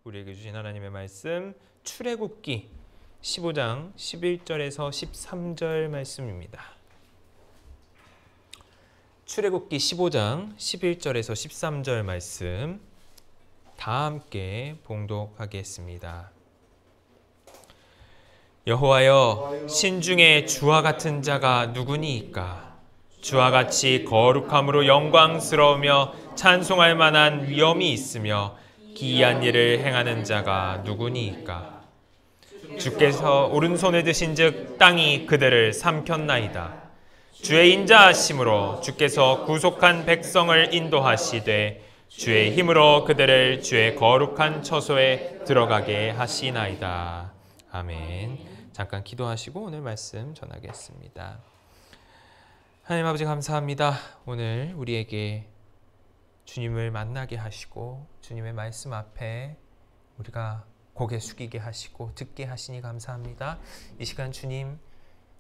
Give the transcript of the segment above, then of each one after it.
우리에게 주신 하나님의 말씀 출애굽기 15장 11절에서 13절 말씀입니다. 출애굽기 15장 11절에서 13절 말씀 다 함께 봉독하겠습니다. 여호와여, 신중에 주와 같은 자가 누구니이까? 주와 같이 거룩함으로 영광스러우며 찬송할 만한 위엄이 있으며 기이한 일을 행하는 자가 누구니이까? 주께서 오른손에 드신즉 땅이 그들을 삼켰나이다. 주의 인자하심으로 주께서 구속한 백성을 인도하시되 주의 힘으로 그들을 주의 거룩한 처소에 들어가게 하시나이다. 아멘. 잠깐 기도하시고 오늘 말씀 전하겠습니다. 하나님 아버지 감사합니다. 오늘 우리에게 주님을 만나게 하시고 주님의 말씀 앞에 우리가 고개 숙이게 하시고 듣게 하시니 감사합니다. 이 시간 주님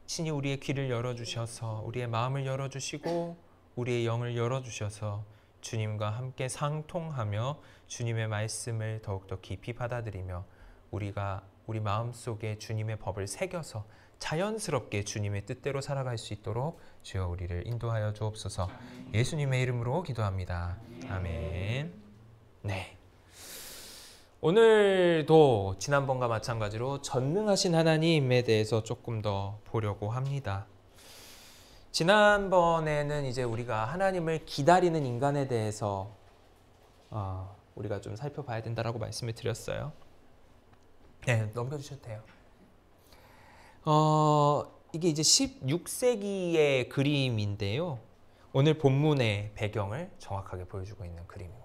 친히 우리의 귀를 열어주셔서 우리의 마음을 열어주시고 우리의 영을 열어주셔서 주님과 함께 상통하며 주님의 말씀을 더욱더 깊이 받아들이며 우리가 우리 마음속에 주님의 법을 새겨서 자연스럽게 주님의 뜻대로 살아갈 수 있도록 주여 우리를 인도하여 주옵소서. 예수님의 이름으로 기도합니다. 아멘. 네. 오늘도 지난번과 마찬가지로 전능하신 하나님에 대해서 조금 더 보려고 합니다. 지난번에는 이제 우리가 하나님을 기다리는 인간에 대해서 우리가 좀 살펴봐야 된다라고 말씀을 드렸어요. 네, 넘겨주셔도 돼요. 이게 이제 16세기의 그림인데요. 오늘 본문의 배경을 정확하게 보여주고 있는 그림입니다.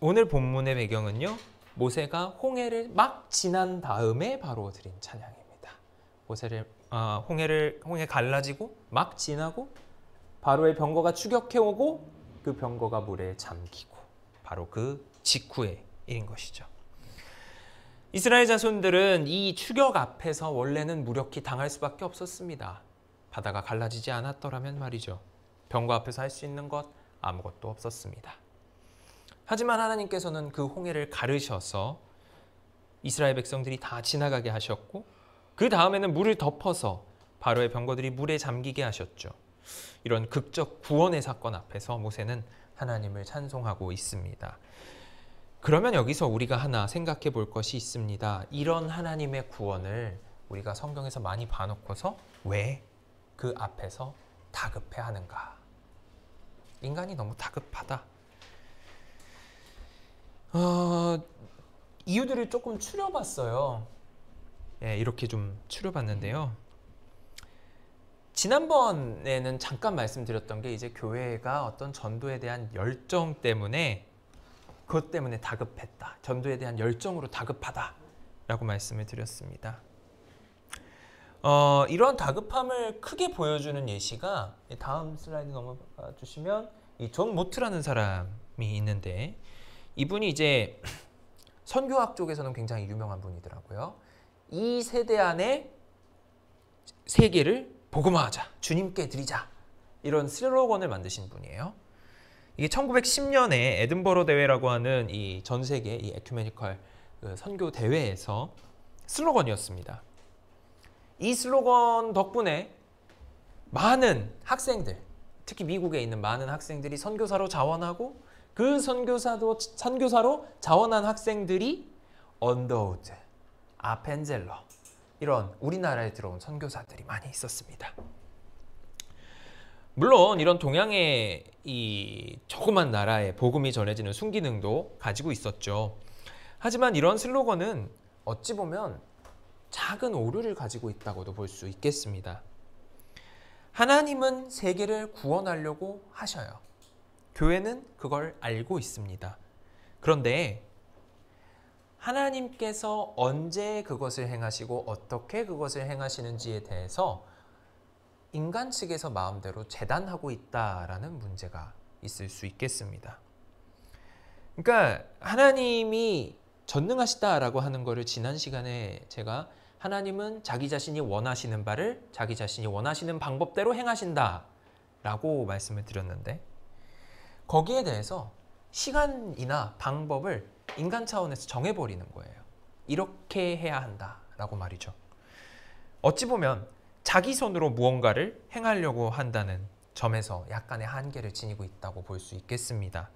오늘 본문의 배경은요. 모세가 홍해를 막 지난 다음에 바로 드린 찬양입니다. 홍해 갈라지고 막 지나고 바로의 병거가 추격해오고 그 병거가 물에 잠기고 바로 그 직후의 일인 것이죠. 이스라엘 자손들은 이 추격 앞에서 원래는 무력히 당할 수밖에 없었습니다. 바다가 갈라지지 않았더라면 말이죠. 병거 앞에서 할 수 있는 것 아무것도 없었습니다. 하지만 하나님께서는 그 홍해를 가르셔서 이스라엘 백성들이 다 지나가게 하셨고 그 다음에는 물을 덮어서 바로의 병거들이 물에 잠기게 하셨죠. 이런 극적 구원의 사건 앞에서 모세는 하나님을 찬송하고 있습니다. 그러면 여기서 우리가 하나 생각해 볼 것이 있습니다. 이런 하나님의 구원을 우리가 성경에서 많이 봐놓고서 왜 그 앞에서 다급해 하는가? 인간이 너무 다급하다. 이유들을 조금 추려봤어요. 예, 이렇게 좀 추려봤는데요. 지난번에는 잠깐 말씀드렸던 게 이제 교회가 어떤 전도에 대한 열정 때문에 그것 때문에 다급했다. 전도에 대한 열정으로 다급하다라고 말씀을 드렸습니다. 이런 다급함을 크게 보여주는 예시가 다음 슬라이드 넘어가 주시면 이 존 모트라는 사람이 있는데 이분이 이제 선교학 쪽에서는 굉장히 유명한 분이더라고요. 이 세대 안에 세계를 복음화하자, 주님께 드리자 이런 슬로건을 만드신 분이에요. 이게 1910년에 에든버러 대회라고 하는 이 전 세계 이 에큐메니컬 선교 대회에서 슬로건이었습니다. 이 슬로건 덕분에 많은 학생들, 특히 미국에 있는 많은 학생들이 선교사로 자원하고 그 선교사로 자원한 학생들이 언더우드, 아펜젤러 이런 우리나라에 들어온 선교사들이 많이 있었습니다. 물론 이런 동양의 이 조그만 나라에 복음이 전해지는 순기능도 가지고 있었죠. 하지만 이런 슬로건은 어찌 보면 작은 오류를 가지고 있다고도 볼 수 있겠습니다. 하나님은 세계를 구원하려고 하셔요. 교회는 그걸 알고 있습니다. 그런데 하나님께서 언제 그것을 행하시고 어떻게 그것을 행하시는지에 대해서 인간 측에서 마음대로 재단하고 있다라는 문제가 있을 수 있겠습니다. 그러니까 하나님이 전능하시다라고 하는 것을 지난 시간에 제가 하나님은 자기 자신이 원하시는 바를 자기 자신이 원하시는 방법대로 행하신다라고 말씀을 드렸는데 거기에 대해서 시간이나 방법을 인간 차원에서 정해버리는 거예요. 이렇게 해야 한다라고 말이죠. 어찌 보면 자기 손으로 무언가를 행하려고 한다는 점에서 약간의 한계를 지니고 있다고 볼 수 있겠습니다.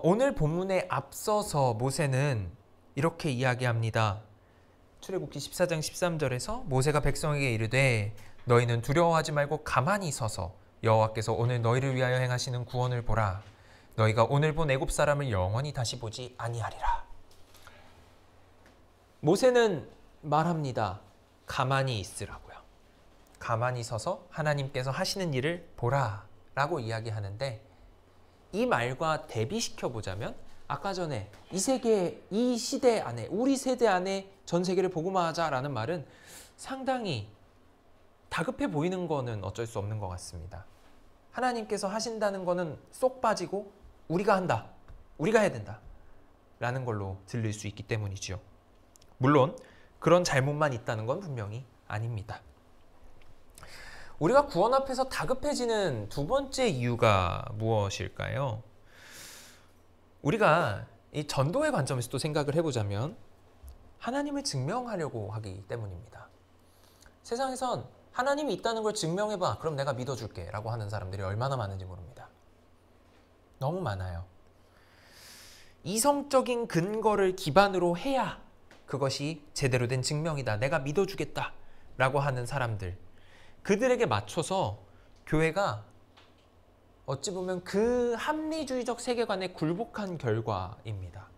오늘 본문에 앞서서 모세는 이렇게 이야기합니다. 출애굽기 14장 13절에서 모세가 백성에게 이르되 너희는 두려워하지 말고 가만히 서서 여호와께서 오늘 너희를 위하여 행하시는 구원을 보라. 너희가 오늘 본 애굽 사람을 영원히 다시 보지 아니하리라. 모세는 말합니다. 가만히 있으라고요. 가만히 서서 하나님께서 하시는 일을 보라 라고 이야기하는데, 이 말과 대비시켜 보자면 아까 전에 이 세계, 이 시대 안에, 우리 세대 안에 전 세계를 복음화하자라는 말은 상당히 다급해 보이는 거는 어쩔 수 없는 것 같습니다. 하나님께서 하신다는 거는 쏙 빠지고 우리가 한다, 우리가 해야 된다 라는 걸로 들릴 수 있기 때문이죠. 물론 그런 잘못만 있다는 건 분명히 아닙니다. 우리가 구원 앞에서 다급해지는 두 번째 이유가 무엇일까요? 우리가 이 전도의 관점에서 또 생각을 해보자면 하나님을 증명하려고 하기 때문입니다. 세상에선 하나님이 있다는 걸 증명해봐, 그럼 내가 믿어줄게 라고 하는 사람들이 얼마나 많은지 모릅니다. 너무 많아요. 이성적인 근거를 기반으로 해야 그것이 제대로 된 증명이다, 내가 믿어주겠다 라고 하는 사람들, 그들에게 맞춰서 교회가 어찌 보면 그 합리주의적 세계관에 굴복한 결과입니다.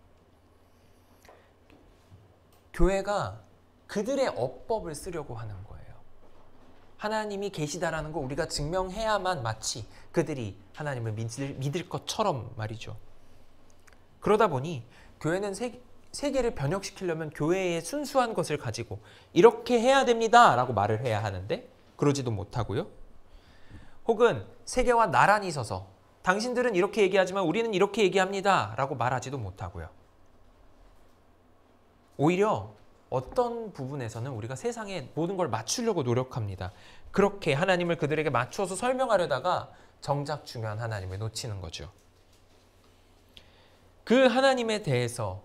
교회가 그들의 어법을 쓰려고 하는 거예요. 하나님이 계시다라는 거 우리가 증명해야만 마치 그들이 하나님을 믿을 것처럼 말이죠. 그러다 보니 교회는 세계를 변혁시키려면 교회의 순수한 것을 가지고 이렇게 해야 됩니다 라고 말을 해야 하는데 그러지도 못하고요. 혹은 세계와 나란히 서서 당신들은 이렇게 얘기하지만 우리는 이렇게 얘기합니다 라고 말하지도 못하고요. 오히려 어떤 부분에서는 우리가 세상에 모든 걸 맞추려고 노력합니다. 그렇게 하나님을 그들에게 맞춰서 설명하려다가 정작 중요한 하나님을 놓치는 거죠. 그 하나님에 대해서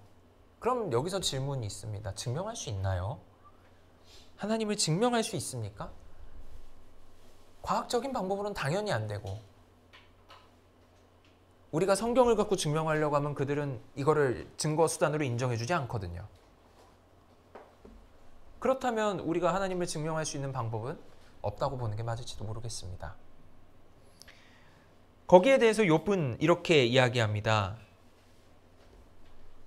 그럼 여기서 질문이 있습니다. 증명할 수 있나요? 하나님을 증명할 수 있습니까? 과학적인 방법으로는 당연히 안 되고, 우리가 성경을 갖고 증명하려고 하면 그들은 이거를 증거 수단으로 인정해주지 않거든요. 그렇다면 우리가 하나님을 증명할 수 있는 방법은 없다고 보는 게 맞을지도 모르겠습니다. 거기에 대해서 욥은 이렇게 이야기합니다.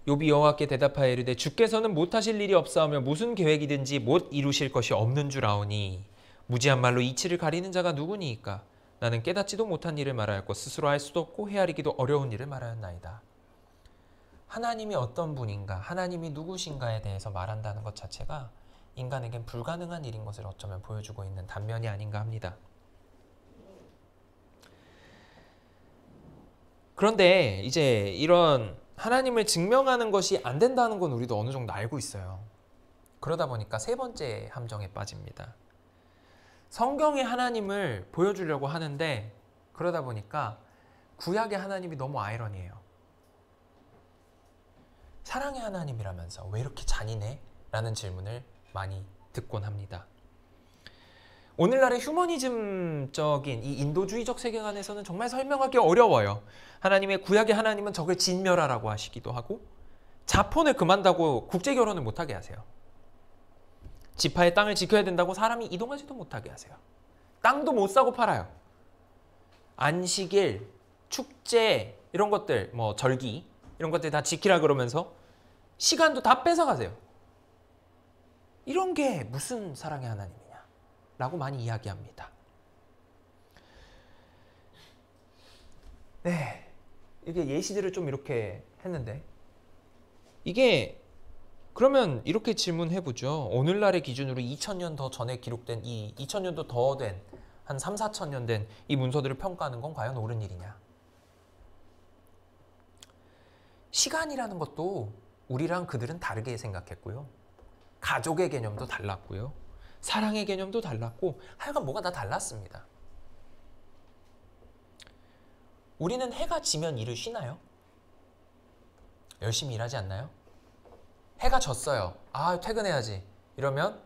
욥이 여호와께 대답하여 이르되 주께서는 못하실 일이 없사오며 무슨 계획이든지 못 이루실 것이 없는 줄 아오니 무지한 말로 이치를 가리는 자가 누구니이까? 나는 깨닫지도 못한 일을 말하였고 스스로 할 수도 없고 헤아리기도 어려운 일을 말하였나이다. 하나님이 어떤 분인가, 하나님이 누구신가에 대해서 말한다는 것 자체가 인간에겐 불가능한 일인 것을 어쩌면 보여주고 있는 단면이 아닌가 합니다. 그런데 이제 이런 하나님을 증명하는 것이 안 된다는 건 우리도 어느 정도 알고 있어요. 그러다 보니까 세 번째 함정에 빠집니다. 성경의 하나님을 보여주려고 하는데 그러다 보니까 구약의 하나님이 너무 아이러니해요. 사랑의 하나님이라면서 왜 이렇게 잔인해? 라는 질문을 많이 듣곤 합니다. 오늘날의 휴머니즘적인 이 인도주의적 세계관에서는 정말 설명하기 어려워요. 하나님의 구약의 하나님은 적을 진멸하라고 하시기도 하고 자폰을 금한다고 국제결혼을 못하게 하세요. 지파의 땅을 지켜야 된다고 사람이 이동하지도 못하게 하세요. 땅도 못 사고 팔아요. 안식일, 축제 이런 것들, 뭐 절기 이런 것들 다 지키라 그러면서 시간도 다 뺏어가세요. 이런 게 무슨 사랑의 하나님이냐 라고 많이 이야기합니다. 네, 이게 예시들을 좀 이렇게 했는데 이게 그러면 이렇게 질문해보죠. 오늘날의 기준으로 2000년 더 전에 기록된 이 2000년도 더 된 한 3, 4천년 된 이 문서들을 평가하는 건 과연 옳은 일이냐? 시간이라는 것도 우리랑 그들은 다르게 생각했고요. 가족의 개념도 달랐고요. 사랑의 개념도 달랐고 하여간 뭐가 다 달랐습니다. 우리는 해가 지면 일을 쉬나요? 열심히 일하지 않나요? 해가 졌어요. 아, 퇴근해야지. 이러면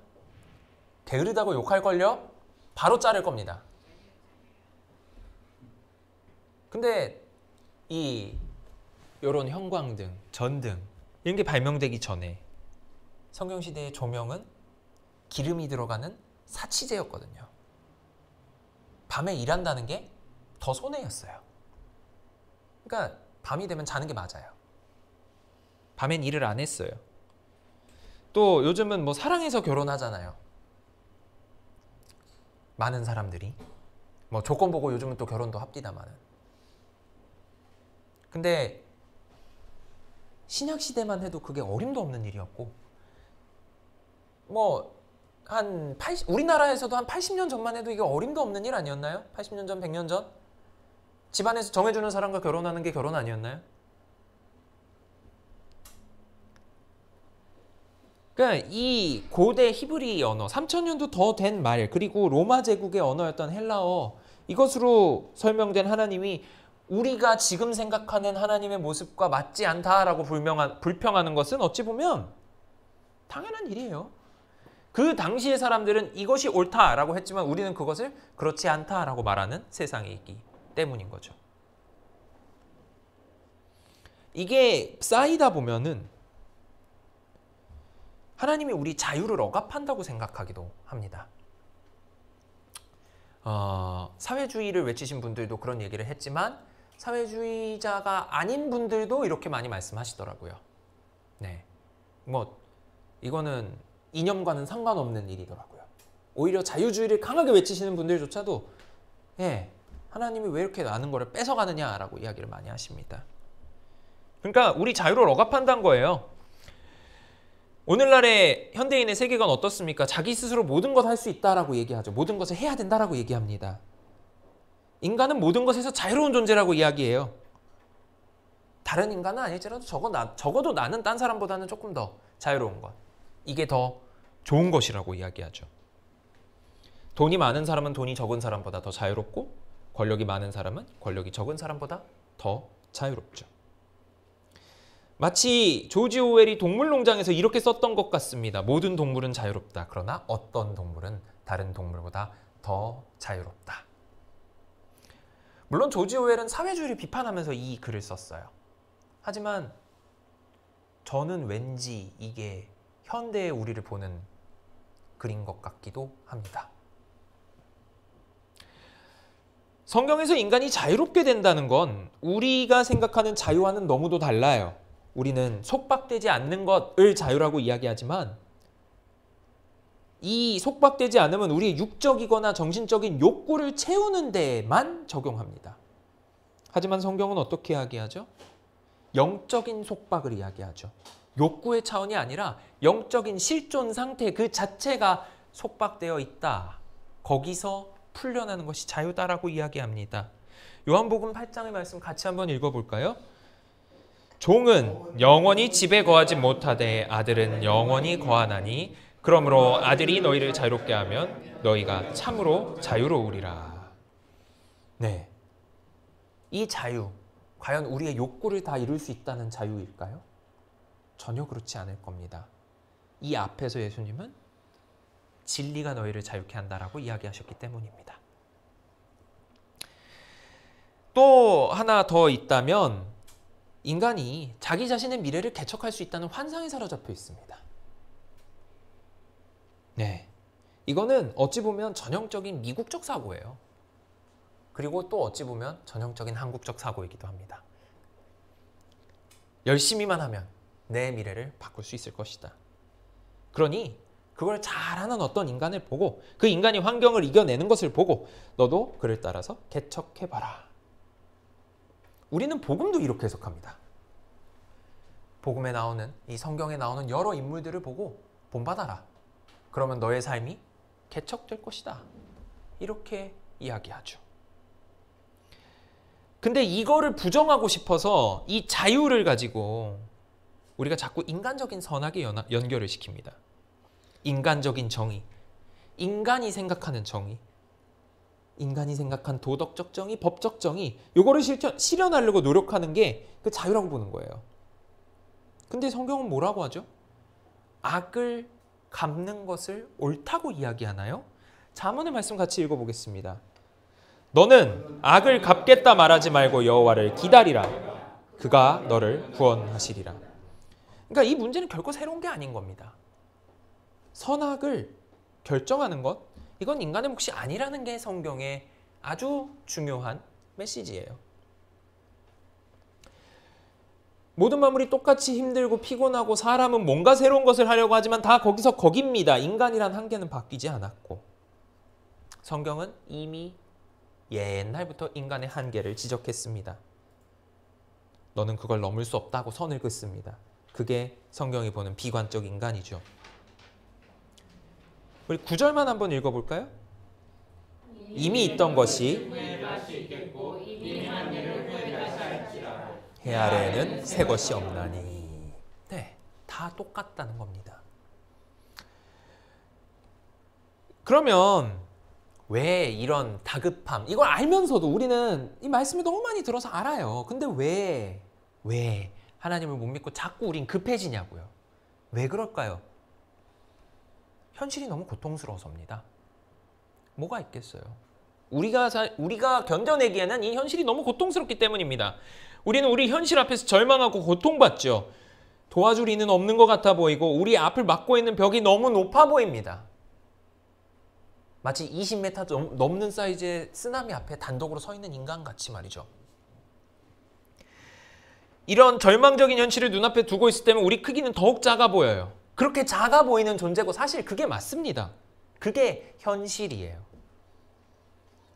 게으르다고 욕할걸요? 바로 자를 겁니다. 근데 요런 형광등, 전등 이런 게 발명되기 전에 성경시대의 조명은 기름이 들어가는 사치제였거든요. 밤에 일한다는 게 더 손해였어요. 그러니까 밤이 되면 자는 게 맞아요. 밤엔 일을 안 했어요. 또 요즘은 뭐 사랑해서 결혼하잖아요. 많은 사람들이. 뭐 조건 보고 요즘은 또 결혼도 합디다마는. 근데 신약 시대만 해도 그게 어림도 없는 일이었고, 뭐 우리나라에서도 한 80년 전만 해도 이게 어림도 없는 일 아니었나요? 80년 전, 100년 전? 집안에서 정해주는 사람과 결혼하는 게 결혼 아니었나요? 그러니까 이 고대 히브리 언어, 3000년도 더 된 말, 그리고 로마 제국의 언어였던 헬라어, 이것으로 설명된 하나님이 우리가 지금 생각하는 하나님의 모습과 맞지 않다라고 불평하는 것은 어찌 보면 당연한 일이에요. 그 당시의 사람들은 이것이 옳다라고 했지만 우리는 그것을 그렇지 않다라고 말하는 세상에 있기 때문인 거죠. 이게 쌓이다 보면은 하나님이 우리 자유를 억압한다고 생각하기도 합니다. 사회주의를 외치신 분들도 그런 얘기를 했지만 사회주의자가 아닌 분들도 이렇게 많이 말씀하시더라고요. 네, 뭐 이거는 이념과는 상관없는 일이더라고요. 오히려 자유주의를 강하게 외치시는 분들조차도 하나님이 왜 이렇게 많은 거를 뺏어가느냐라고 이야기를 많이 하십니다. 그러니까 우리 자유를 억압한다는 거예요. 오늘날의 현대인의 세계관 어떻습니까? 자기 스스로 모든 것 할 수 있다라고 얘기하죠. 모든 것을 해야 된다라고 얘기합니다. 인간은 모든 것에서 자유로운 존재라고 이야기해요. 다른 인간은 아닐지라도 적어도 나는 딴 사람보다는 조금 더 자유로운 것. 이게 더 좋은 것이라고 이야기하죠. 돈이 많은 사람은 돈이 적은 사람보다 더 자유롭고 권력이 많은 사람은 권력이 적은 사람보다 더 자유롭죠. 마치 조지 오웰이 동물농장에서 이렇게 썼던 것 같습니다. 모든 동물은 자유롭다. 그러나 어떤 동물은 다른 동물보다 더 자유롭다. 물론 조지 오웰은 사회주의를 비판하면서 이 글을 썼어요. 하지만 저는 왠지 이게 현대의 우리를 보는 글인 것 같기도 합니다. 성경에서 인간이 자유롭게 된다는 건 우리가 생각하는 자유와는 너무도 달라요. 우리는 속박되지 않는 것을 자유라고 이야기하지만 이 속박되지 않으면 우리의 육적이거나 정신적인 욕구를 채우는 데에만 적용합니다. 하지만 성경은 어떻게 이야기하죠? 영적인 속박을 이야기하죠. 욕구의 차원이 아니라 영적인 실존 상태 그 자체가 속박되어 있다. 거기서 풀려나는 것이 자유다라고 이야기합니다. 요한복음 8장의 말씀 같이 한번 읽어볼까요? 종은 영원히 집에 거하지 못하되 아들은 영원히 거하나니 그러므로 아들이 너희를 자유롭게 하면 너희가 참으로 자유로우리라. 네, 이 자유, 과연 우리의 욕구를 다 이룰 수 있다는 자유일까요? 전혀 그렇지 않을 겁니다. 이 앞에서 예수님은 진리가 너희를 자유케 한다라고 이야기하셨기 때문입니다. 또 하나 더 있다면 인간이 자기 자신의 미래를 개척할 수 있다는 환상에 사로잡혀 있습니다. 네, 이거는 어찌 보면 전형적인 미국적 사고예요. 그리고 또 어찌 보면 전형적인 한국적 사고이기도 합니다. 열심히만 하면 내 미래를 바꿀 수 있을 것이다. 그러니 그걸 잘하는 어떤 인간을 보고 그 인간이 환경을 이겨내는 것을 보고 너도 그를 따라서 개척해봐라. 우리는 복음도 이렇게 해석합니다. 복음에 나오는 이 성경에 나오는 여러 인물들을 보고 본받아라. 그러면 너의 삶이 개척될 것이다. 이렇게 이야기하죠. 근데 이거를 부정하고 싶어서 이 자유를 가지고 우리가 자꾸 인간적인 선악에 연결을 시킵니다. 인간적인 정의, 인간이 생각하는 정의. 인간이 생각한 도덕적 정의, 법적 정의 요거를 실현하려고 노력하는 게 그 자유라고 보는 거예요. 근데 성경은 뭐라고 하죠? 악을 갚는 것을 옳다고 이야기하나요? 잠언의 말씀 같이 읽어보겠습니다. 너는 악을 갚겠다 말하지 말고 여호와를 기다리라. 그가 너를 구원하시리라. 그러니까 이 문제는 결코 새로운 게 아닌 겁니다. 선악을 결정하는 것, 이건 인간의 몫이 아니라는 게 성경의 아주 중요한 메시지예요. 모든 만물이 똑같이 힘들고 피곤하고 사람은 뭔가 새로운 것을 하려고 하지만 다 거기서 거깁니다. 인간이란 한계는 바뀌지 않았고 성경은 이미 옛날부터 인간의 한계를 지적했습니다. 너는 그걸 넘을 수 없다고 선을 긋습니다. 그게 성경이 보는 비관적 인간이죠. 우리 9절만 한번 읽어볼까요? 이미 있던 것이 해 아래에는 새 것이 없나니. 네, 다 똑같다는 겁니다. 그러면 왜 이런 다급함, 이걸 알면서도 우리는 이 말씀을 너무 많이 들어서 알아요. 근데 왜 하나님을 못 믿고 자꾸 우린 급해지냐고요. 왜 그럴까요? 현실이 너무 고통스러워서입니다. 뭐가 있겠어요? 우리가 견뎌내기에는 이 현실이 너무 고통스럽기 때문입니다. 우리는 우리 현실 앞에서 절망하고 고통받죠. 도와줄 이는 없는 것 같아 보이고 우리 앞을 막고 있는 벽이 너무 높아 보입니다. 마치 20m 넘는 사이즈의 쓰나미 앞에 단독으로 서 있는 인간같이 말이죠. 이런 절망적인 현실을 눈앞에 두고 있을 때면 우리 크기는 더욱 작아 보여요. 그렇게 작아 보이는 존재고 사실 그게 맞습니다. 그게 현실이에요.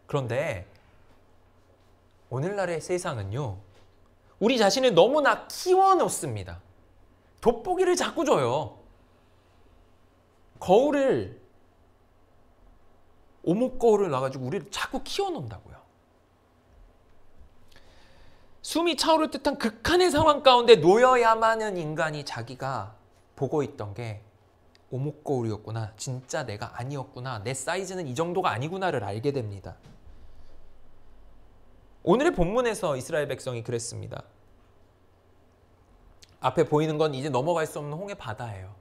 그런데 오늘날의 세상은요, 우리 자신을 너무나 키워놓습니다. 돋보기를 자꾸 줘요. 오목거울을 놔가지고 우리를 자꾸 키워놓는다고요. 숨이 차오를 듯한 극한의 상황 가운데 놓여야만은 인간이 자기가 보고 있던 게 오목거울이었구나, 진짜 내가 아니었구나, 내 사이즈는 이 정도가 아니구나를 알게 됩니다. 오늘의 본문에서 이스라엘 백성이 그랬습니다. 앞에 보이는 건 이제 넘어갈 수 없는 홍해 바다예요.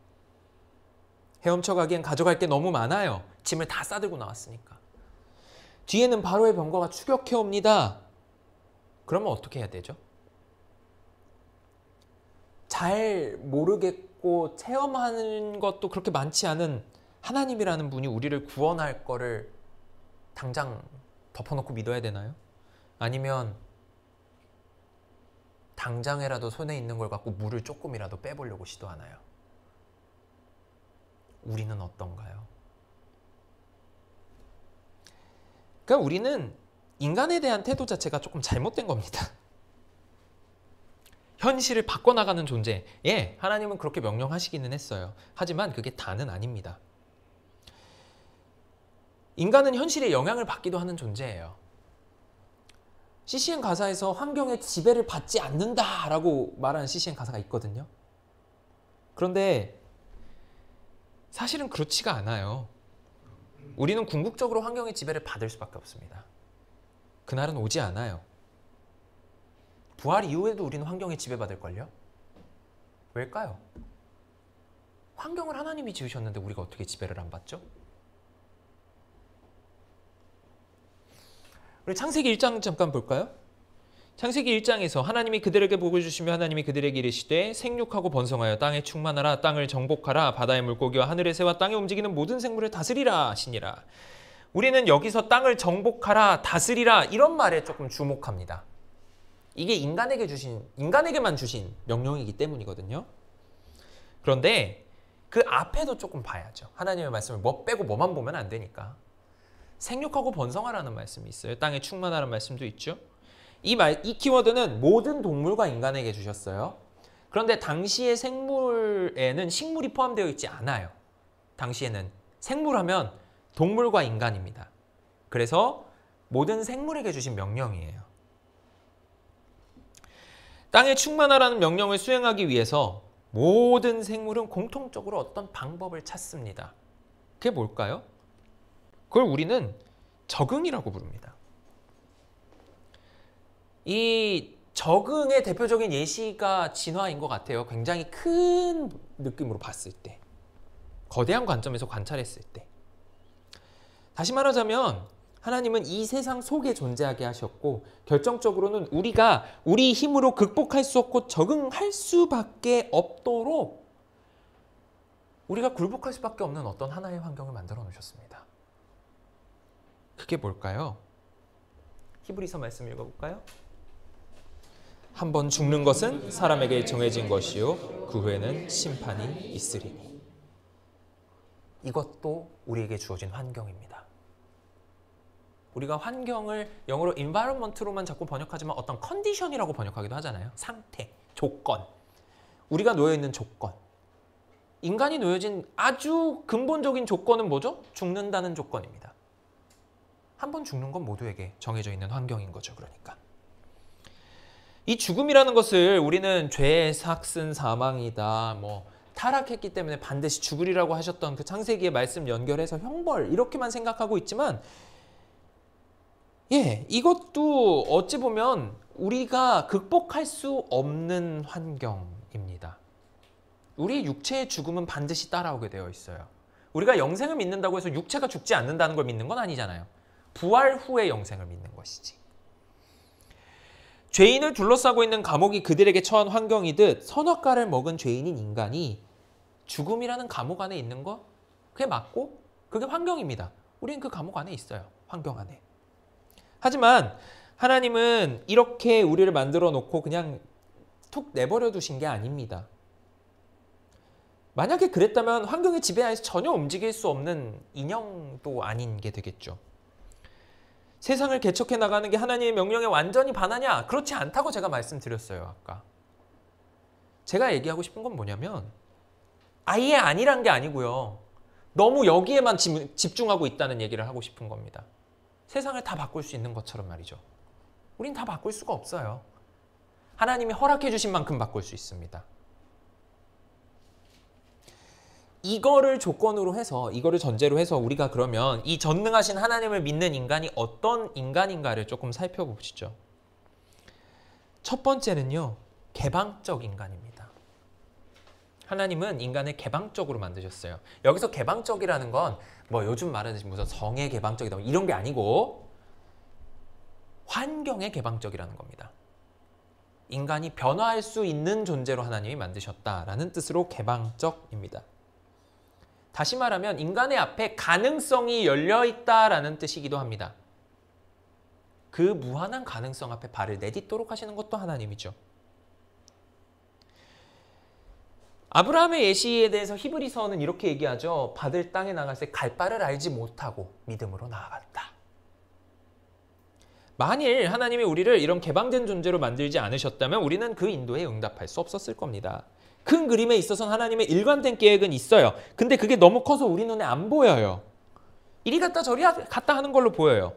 헤엄쳐가기엔 가져갈 게 너무 많아요. 짐을 다 싸들고 나왔으니까. 뒤에는 바로의 병거가 추격해옵니다. 그러면 어떻게 해야 되죠? 잘 모르겠고 체험하는 것도 그렇게 많지 않은 하나님이라는 분이 우리를 구원할 거를 당장 덮어놓고 믿어야 되나요? 아니면 당장에라도 손에 있는 걸 갖고 물을 조금이라도 빼보려고 시도하나요? 우리는 어떤가요? 그러니까 우리는 인간에 대한 태도 자체가 조금 잘못된 겁니다. 현실을 바꿔나가는 존재. 예, 하나님은 그렇게 명령하시기는 했어요. 하지만 그게 다는 아닙니다. 인간은 현실에 영향을 받기도 하는 존재예요. CCM 가사에서 환경의 지배를 받지 않는다라고 말하는 CCM 가사가 있거든요. 그런데 사실은 그렇지가 않아요. 우리는 궁극적으로 환경의 지배를 받을 수밖에 없습니다. 그날은 오지 않아요. 부활 이후에도 우리는 환경에 지배받을걸요? 왜일까요? 환경을 하나님이 지으셨는데 우리가 어떻게 지배를 안 받죠? 우리 창세기 1장 잠깐 볼까요? 창세기 1장에서 하나님이 그들에게 복을 주시며 하나님이 그들에게 이르시되 생육하고 번성하여 땅에 충만하라, 땅을 정복하라, 바다의 물고기와 하늘의 새와 땅에 움직이는 모든 생물을 다스리라 하시니라. 우리는 여기서 땅을 정복하라, 다스리라 이런 말에 조금 주목합니다. 이게 인간에게만 주신 명령이기 때문이거든요. 그런데 그 앞에도 조금 봐야죠. 하나님의 말씀을 뭐 빼고 뭐만 보면 안 되니까. 생육하고 번성하라는 말씀이 있어요. 땅에 충만하라는 말씀도 있죠. 이 키워드는 모든 동물과 인간에게 주셨어요. 그런데 당시의 생물에는 식물이 포함되어 있지 않아요. 당시에는 생물하면 동물과 인간입니다. 그래서 모든 생물에게 주신 명령이에요. 땅에 충만하라는 명령을 수행하기 위해서 모든 생물은 공통적으로 어떤 방법을 찾습니다. 그게 뭘까요? 그걸 우리는 적응이라고 부릅니다. 이 적응의 대표적인 예시가 진화인 것 같아요. 굉장히 큰 느낌으로 봤을 때, 거대한 관점에서 관찰했을 때. 다시 말하자면 하나님은 이 세상 속에 존재하게 하셨고, 결정적으로는 우리가 우리 힘으로 극복할 수 없고 적응할 수밖에 없도록 우리가 굴복할 수밖에 없는 어떤 하나의 환경을 만들어 놓으셨습니다. 그게 뭘까요? 히브리서 말씀 읽어볼까요? 한번 죽는 것은 사람에게 정해진 것이요 그 후에는 심판이 있으리니. 이것도 우리에게 주어진 환경입니다. 우리가 환경을 영어로 environment로만 자꾸 번역하지만 어떤 컨디션이라고 번역하기도 하잖아요. 상태, 조건. 우리가 놓여있는 조건. 인간이 놓여진 아주 근본적인 조건은 뭐죠? 죽는다는 조건입니다. 한 번 죽는 건 모두에게 정해져 있는 환경인 거죠. 그러니까. 이 죽음이라는 것을 우리는 죄의 삭슨 사망이다, 타락했기 때문에 반드시 죽으리라고 하셨던 그 창세기의 말씀 연결해서 형벌 이렇게만 생각하고 있지만, 이것도 어찌 보면 우리가 극복할 수 없는 환경입니다. 우리 육체의 죽음은 반드시 따라오게 되어 있어요. 우리가 영생을 믿는다고 해서 육체가 죽지 않는다는 걸 믿는 건 아니잖아요. 부활 후의 영생을 믿는 것이지. 죄인을 둘러싸고 있는 감옥이 그들에게 처한 환경이듯 선악과를 먹은 죄인인 인간이 죽음이라는 감옥 안에 있는 거, 그게 맞고 그게 환경입니다. 우리는 그 감옥 안에 있어요. 환경 안에. 하지만 하나님은 이렇게 우리를 만들어 놓고 그냥 툭 내버려 두신 게 아닙니다. 만약에 그랬다면 환경의 지배하에서 전혀 움직일 수 없는 인형도 아닌 게 되겠죠. 세상을 개척해 나가는 게 하나님의 명령에 완전히 반하냐? 그렇지 않다고 제가 말씀드렸어요. 아까. 제가 얘기하고 싶은 건 뭐냐면 아예 아니란 게 아니고요. 너무 여기에만 집중하고 있다는 얘기를 하고 싶은 겁니다. 세상을 다 바꿀 수 있는 것처럼 말이죠. 우린 다 바꿀 수가 없어요. 하나님이 허락해 주신 만큼 바꿀 수 있습니다. 이거를 조건으로 해서, 이거를 전제로 해서 우리가 그러면 이 전능하신 하나님을 믿는 인간이 어떤 인간인가를 조금 살펴보시죠. 첫 번째는요, 개방적 인간입니다. 하나님은 인간을 개방적으로 만드셨어요. 여기서 개방적이라는 건 요즘 말하듯이 무슨 성에 개방적이다 이런 게 아니고 환경에 개방적이라는 겁니다. 인간이 변화할 수 있는 존재로 하나님이 만드셨다라는 뜻으로 개방적입니다. 다시 말하면 인간의 앞에 가능성이 열려있다라는 뜻이기도 합니다. 그 무한한 가능성 앞에 발을 내딛도록 하시는 것도 하나님이죠. 아브라함의 예시에 대해서 히브리서는 이렇게 얘기하죠. 받을 땅에 나갔을 때 갈 바를 알지 못하고 믿음으로 나아갔다. 만일 하나님이 우리를 이런 개방된 존재로 만들지 않으셨다면 우리는 그 인도에 응답할 수 없었을 겁니다. 큰 그림에 있어서는 하나님의 일관된 계획은 있어요. 근데 그게 너무 커서 우리 눈에 안 보여요. 이리 갔다 저리 갔다 하는 걸로 보여요.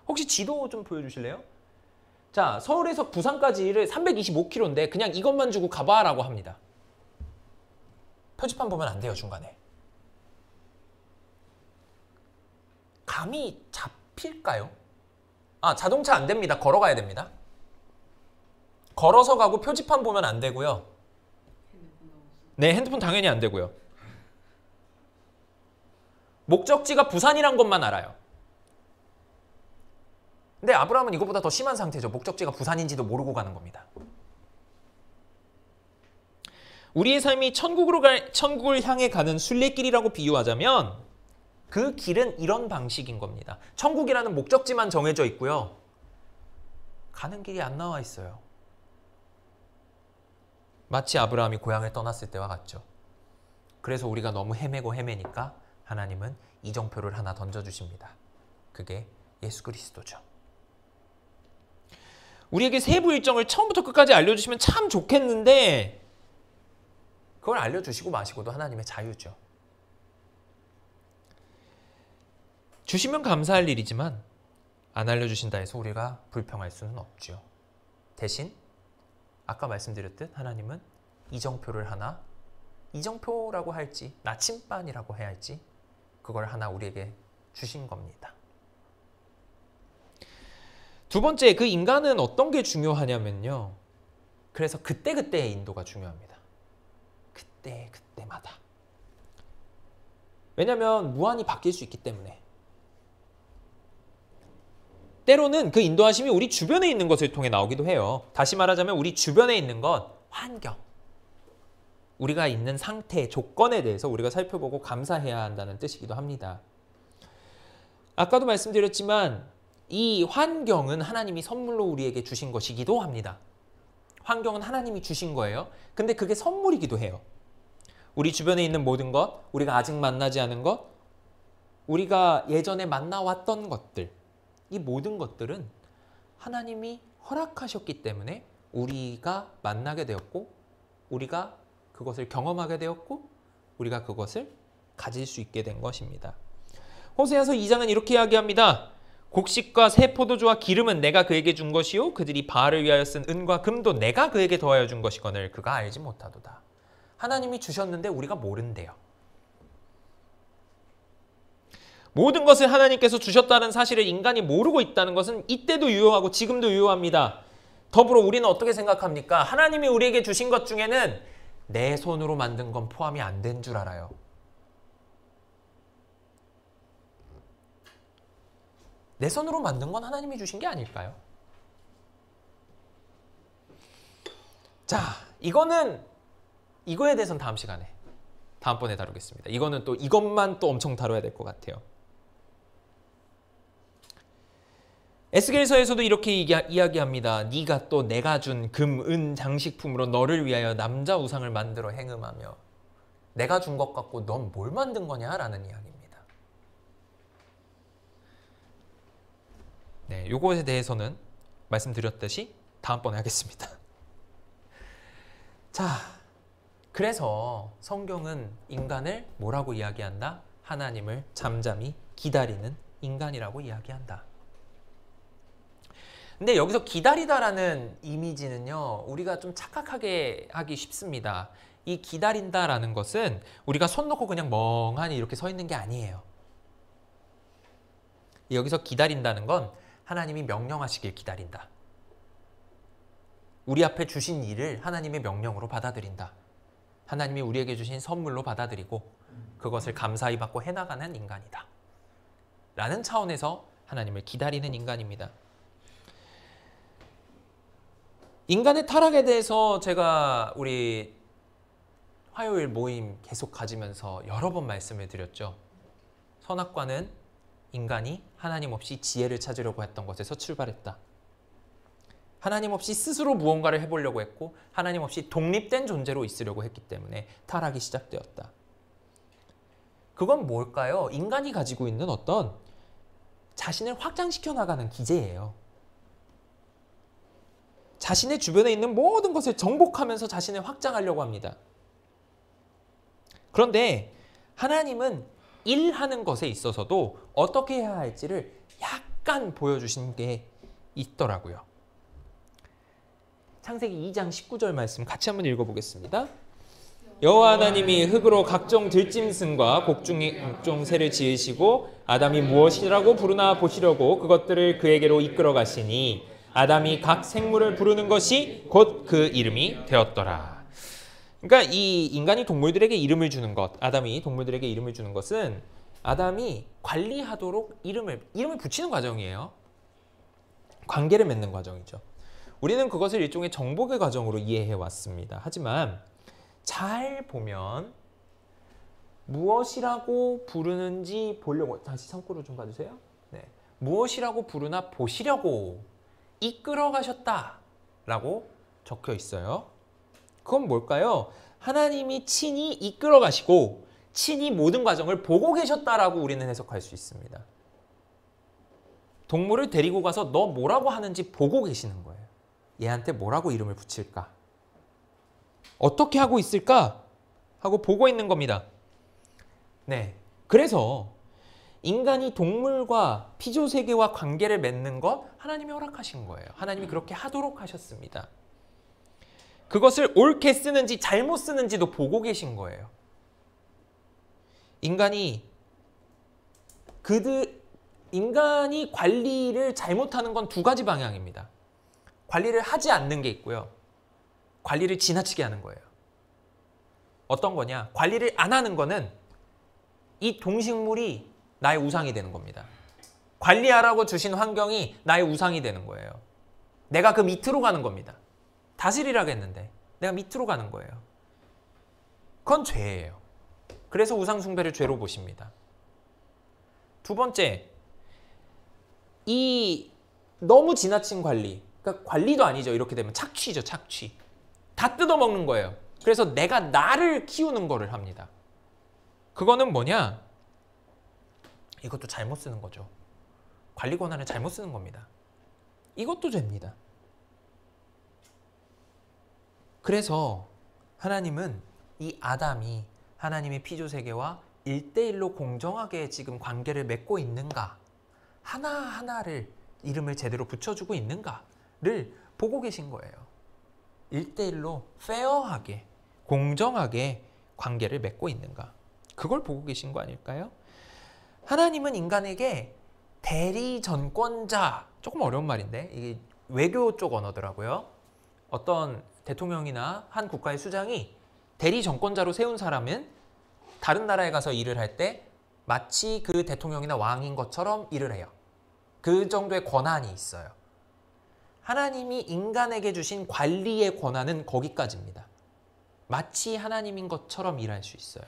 혹시 지도 좀 보여주실래요? 자, 서울에서 부산까지를 325km인데 그냥 이것만 주고 가봐라고 합니다. 표지판 보면 안 돼요, 중간에. 감이 잡힐까요? 자동차 안 됩니다. 걸어가야 됩니다. 걸어서 가고 표지판 보면 안 되고요. 네, 핸드폰 당연히 안 되고요. 목적지가 부산이란 것만 알아요. 근데 아브라함은 이것보다 더 심한 상태죠. 목적지가 부산인지도 모르고 가는 겁니다. 우리의 삶이 천국을 향해 가는 순례길이라고 비유하자면 그 길은 이런 방식인 겁니다. 천국이라는 목적지만 정해져 있고요. 가는 길이 안 나와 있어요. 마치 아브라함이 고향을 떠났을 때와 같죠. 그래서 우리가 너무 헤매니까 하나님은 이정표를 하나 던져주십니다. 그게 예수 그리스도죠. 우리에게 세부 일정을 처음부터 끝까지 알려주시면 참 좋겠는데 그걸 알려주시고 마시고도 하나님의 자유죠. 주시면 감사할 일이지만 안 알려주신다 해서 우리가 불평할 수는 없죠. 대신 아까 말씀드렸듯 하나님은 이정표를 하나, 이정표라고 할지 나침반이라고 해야 할지 그걸 하나 우리에게 주신 겁니다. 두 번째, 그 인간은 어떤 게 중요하냐면요. 그래서 그때그때의 인도가 중요합니다. 그때마다. 왜냐하면 무한히 바뀔 수 있기 때문에. 때로는 그 인도하심이 우리 주변에 있는 것을 통해 나오기도 해요. 다시 말하자면 우리 주변에 있는 것, 환경. 우리가 있는 상태, 조건에 대해서 우리가 살펴보고 감사해야 한다는 뜻이기도 합니다. 아까도 말씀드렸지만 이 환경은 하나님이 선물로 우리에게 주신 것이기도 합니다. 환경은 하나님이 주신 거예요. 근데 그게 선물이기도 해요. 우리 주변에 있는 모든 것, 우리가 아직 만나지 않은 것, 우리가 예전에 만나왔던 것들, 이 모든 것들은 하나님이 허락하셨기 때문에 우리가 만나게 되었고, 우리가 그것을 경험하게 되었고, 우리가 그것을 가질 수 있게 된 것입니다. 호세아서 2장은 이렇게 이야기합니다. 곡식과 새 포도주와 기름은 내가 그에게 준 것이요 그들이 바알을 위하여 쓴 은과 금도 내가 그에게 더하여 준 것이거늘 그가 알지 못하도다. 하나님이 주셨는데 우리가 모른대요. 모든 것을 하나님께서 주셨다는 사실을 인간이 모르고 있다는 것은 이때도 유효하고 지금도 유효합니다. 더불어 우리는 어떻게 생각합니까? 하나님이 우리에게 주신 것 중에는 내 손으로 만든 건 포함이 안 된 줄 알아요. 내 손으로 만든 건 하나님이 주신 게 아닐까요? 자, 이거에 대해서는 다음 시간에, 다음번에 다루겠습니다. 이거는 또 이것만 또 엄청 다뤄야 될 것 같아요. 에스겔서에서도 이렇게 이야기합니다. 네가 또 내가 준 금, 은 장식품으로 너를 위하여 남자 우상을 만들어 행음하며 내가 준 것 같고 넌 뭘 만든 거냐? 라는 이야기입니다. 네, 요것에 대해서는 말씀드렸듯이 다음번에 하겠습니다. 자, 그래서 성경은 인간을 뭐라고 이야기한다? 하나님을 잠잠히 기다리는 인간이라고 이야기한다. 근데 여기서 기다리다라는 이미지는요, 우리가 좀 착각하게 하기 쉽습니다. 이 기다린다라는 것은 우리가 손 놓고 그냥 멍하니 이렇게 서 있는 게 아니에요. 여기서 기다린다는 건 하나님이 명령하시길 기다린다. 우리 앞에 주신 일을 하나님의 명령으로 받아들인다. 하나님이 우리에게 주신 선물로 받아들이고 그것을 감사히 받고 해나가는 인간이다. 라는 차원에서 하나님을 기다리는 인간입니다. 인간의 타락에 대해서 제가 우리 화요일 모임 계속 가지면서 여러 번 말씀을 드렸죠. 선악과는 인간이 하나님 없이 지혜를 찾으려고 했던 것에서 출발했다. 하나님 없이 스스로 무언가를 해보려고 했고 하나님 없이 독립된 존재로 있으려고 했기 때문에 타락이 시작되었다. 그건 뭘까요? 인간이 가지고 있는 어떤 자신을 확장시켜 나가는 기제예요. 자신의 주변에 있는 모든 것을 정복하면서 자신을 확장하려고 합니다. 그런데 하나님은 일하는 것에 있어서도 어떻게 해야 할지를 약간 보여주신 게 있더라고요. 창세기 2장 19절 말씀 같이 한번 읽어보겠습니다. 여호와 하나님이 흙으로 각종 들짐승과 곡종 새를 지으시고 아담이 무엇이라고 부르나 보시려고 그것들을 그에게로 이끌어 가시니 아담이 각 생물을 부르는 것이 곧 그 이름이 되었더라. 그러니까 이 인간이 동물들에게 이름을 주는 것, 아담이 동물들에게 이름을 주는 것은 아담이 관리하도록 이름을 붙이는 과정이에요. 관계를 맺는 과정이죠. 우리는 그것을 일종의 정복의 과정으로 이해해 왔습니다. 하지만 잘 보면 무엇이라고 부르는지 보려고, 다시 참고로 좀 봐주세요. 네. 무엇이라고 부르나 보시려고 이끌어 가셨다라고 적혀 있어요. 그건 뭘까요? 하나님이 친히 이끌어 가시고 친히 모든 과정을 보고 계셨다라고 우리는 해석할 수 있습니다. 동물을 데리고 가서 너 뭐라고 하는지 보고 계시는 거예요. 얘한테 뭐라고 이름을 붙일까? 어떻게 하고 있을까? 하고 보고 있는 겁니다. 네, 그래서 인간이 동물과 피조세계와 관계를 맺는 것 하나님이 허락하신 거예요. 하나님이 그렇게 하도록 하셨습니다. 그것을 옳게 쓰는지 잘못 쓰는지도 보고 계신 거예요. 인간이 인간이 관리를 잘못하는 건 두 가지 방향입니다. 관리를 하지 않는 게 있고요. 관리를 지나치게 하는 거예요. 어떤 거냐? 관리를 안 하는 거는 이 동식물이 나의 우상이 되는 겁니다. 관리하라고 주신 환경이 나의 우상이 되는 거예요. 내가 그 밑으로 가는 겁니다. 다스리라고 했는데 내가 밑으로 가는 거예요. 그건 죄예요. 그래서 우상 숭배를 죄로 보십니다. 두 번째, 이 너무 지나친 관리, 그러니까 관리도 아니죠. 이렇게 되면 착취죠, 착취. 다 뜯어먹는 거예요. 그래서 내가 나를 키우는 거를 합니다. 그거는 뭐냐? 이것도 잘못 쓰는 거죠. 관리 권한을 잘못 쓰는 겁니다. 이것도 죄입니다. 그래서 하나님은 이 아담이 하나님의 피조세계와 1대1로 공정하게 지금 관계를 맺고 있는가, 하나하나를 이름을 제대로 붙여주고 있는가를 보고 계신 거예요. 1대1로 페어하게, 공정하게 관계를 맺고 있는가, 그걸 보고 계신 거 아닐까요? 하나님은 인간에게 대리전권자, 조금 어려운 말인데 이게 외교 쪽 언어더라고요. 어떤 대통령이나 한 국가의 수장이 대리전권자로 세운 사람은 다른 나라에 가서 일을 할 때 마치 그 대통령이나 왕인 것처럼 일을 해요. 그 정도의 권한이 있어요. 하나님이 인간에게 주신 관리의 권한은 거기까지입니다. 마치 하나님인 것처럼 일할 수 있어요.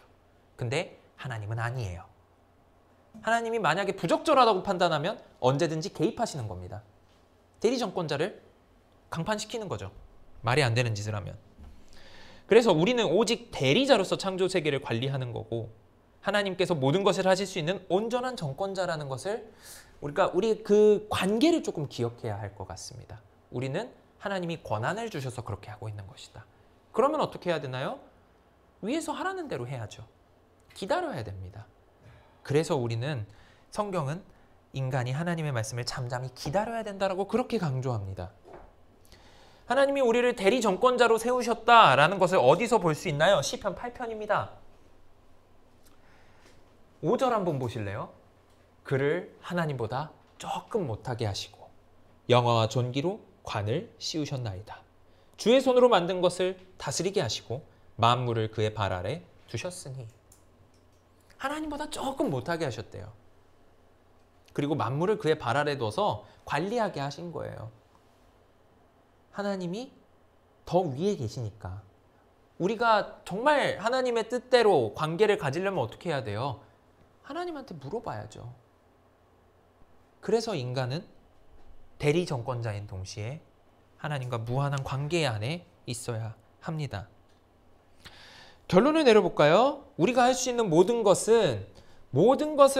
근데 하나님은 아니에요. 하나님이 만약에 부적절하다고 판단하면 언제든지 개입하시는 겁니다. 대리전권자를 강판시키는 거죠. 말이 안 되는 짓을 하면. 그래서 우리는 오직 대리자로서 창조 세계를 관리하는 거고, 하나님께서 모든 것을 하실 수 있는 온전한 정권자라는 것을 우리 그 관계를 조금 기억해야 할 것 같습니다. 우리는 하나님이 권한을 주셔서 그렇게 하고 있는 것이다. 그러면 어떻게 해야 되나요? 위에서 하라는 대로 해야죠. 기다려야 됩니다. 그래서 우리는, 성경은 인간이 하나님의 말씀을 잠잠히 기다려야 된다라고 그렇게 강조합니다. 하나님이 우리를 대리정권자로 세우셨다라는 것을 어디서 볼 수 있나요? 시편 8편입니다. 5절 한번 보실래요? 그를 하나님보다 조금 못하게 하시고 영화와 존귀로 관을 씌우셨나이다. 주의 손으로 만든 것을 다스리게 하시고 만물을 그의 발 아래 두셨으니. 하나님보다 조금 못하게 하셨대요. 그리고 만물을 그의 발 아래 둬서 관리하게 하신 거예요. 하나님이 더 위에 계시니까. 우리가 정말 하나님의 뜻대로 관계를 가지려면 어떻게 해야 돼요? 하나님한테 물어봐야죠. 그래서 인간은 대리정권자인 동시에 하나님과 무한한 관계 안에 있어야 합니다. 결론을 내려볼까요? 우리가 할 수 있는 모든 것을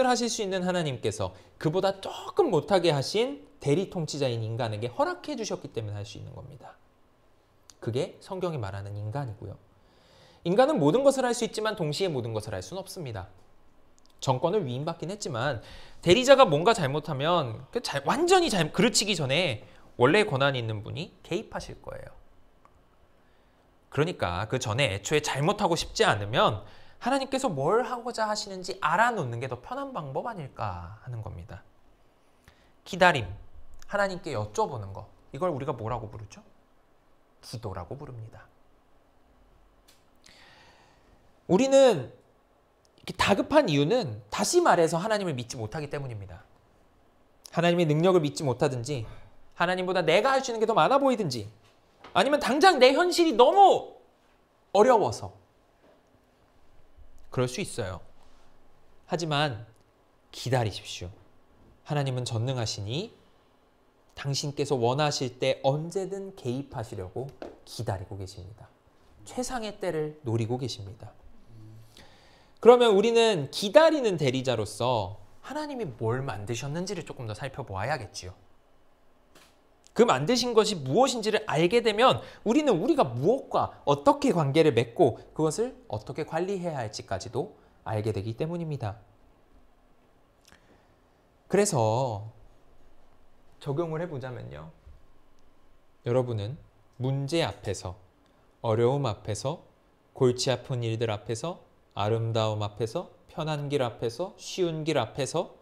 하실 수 있는 하나님께서 그보다 조금 못하게 하신 대리 통치자인 인간에게 허락해 주셨기 때문에 할 수 있는 겁니다. 그게 성경이 말하는 인간이고요. 인간은 모든 것을 할 수 있지만 동시에 모든 것을 할 수는 없습니다. 정권을 위임받긴 했지만 대리자가 뭔가 잘못하면 완전히 그르치기 전에 원래 권한이 있는 분이 개입하실 거예요. 그러니까 그 전에 애초에 잘못하고 싶지 않으면 하나님께서 뭘 하고자 하시는지 알아놓는 게 더 편한 방법 아닐까 하는 겁니다. 기다림, 하나님께 여쭤보는 거, 이걸 우리가 뭐라고 부르죠? 기도라고 부릅니다. 우리는 이렇게 다급한 이유는 다시 말해서 하나님을 믿지 못하기 때문입니다. 하나님의 능력을 믿지 못하든지, 하나님보다 내가 할 수 있는 게 더 많아 보이든지, 아니면 당장 내 현실이 너무 어려워서 그럴 수 있어요. 하지만 기다리십시오. 하나님은 전능하시니 당신께서 원하실 때 언제든 개입하시려고 기다리고 계십니다. 최상의 때를 노리고 계십니다. 그러면 우리는 기다리는 대리자로서 하나님이 뭘 만드셨는지를 조금 더 살펴보아야겠지요. 그 만드신 것이 무엇인지를 알게 되면 우리는 우리가 무엇과 어떻게 관계를 맺고 그것을 어떻게 관리해야 할지까지도 알게 되기 때문입니다. 그래서 적용을 해보자면요. 여러분은 문제 앞에서, 어려움 앞에서, 골치 아픈 일들 앞에서, 아름다움 앞에서, 편한 길 앞에서, 쉬운 길 앞에서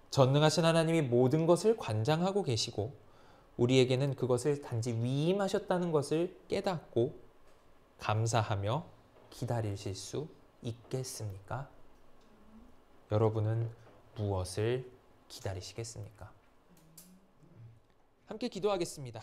전능하신 하나님이 모든 것을 관장하고 계시고 우리에게는 그것을 단지 위임하셨다는 것을 깨닫고 감사하며 기다리실 수 있겠습니까? 여러분은 무엇을 기다리시겠습니까? 함께 기도하겠습니다.